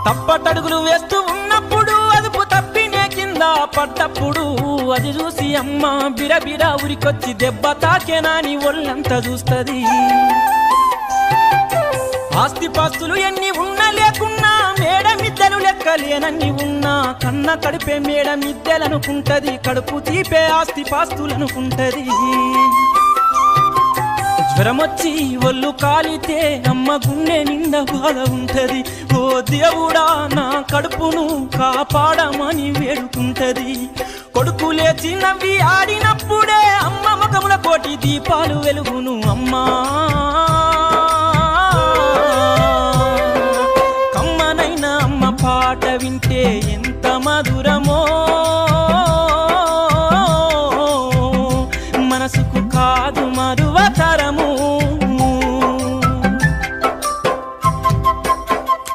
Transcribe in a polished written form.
తప్పటడుగులు వేస్తూ ఉన్నప్పుడు అదుపు తప్పినే కింద పడ్డప్పుడు అది చూసి అమ్మ బిరబిర ఉరికొచ్చి దెబ్బ తాకేనాని ఒళ్ళంతా చూస్తది. ఆస్తిపాస్తులు ఎన్ని ఉన్నా లేకున్నా మేడమిద్దెలు లెక్కలేనన్ని ఉన్నా కన్న కడిపే మేడమిద్దెలనుకుంటది, కడుపు తీపే ఆస్తిపాస్తులనుకుంటది. జ్వరమొచ్చి ఒళ్ళు కాలితే అమ్మ గుండె నిండా బాధ ఉంటది. ఓ దేవుడా నా కడుపును కాపాడమని వేడుకుంటది. కొడుకు లేచి నవ్వి ఆడినప్పుడే అమ్మ ముఖముల కోటి దీపాలు వెలుగును. అమ్మా కమ్మనైన అమ్మ పాట వింటే ఎంత మధురమో.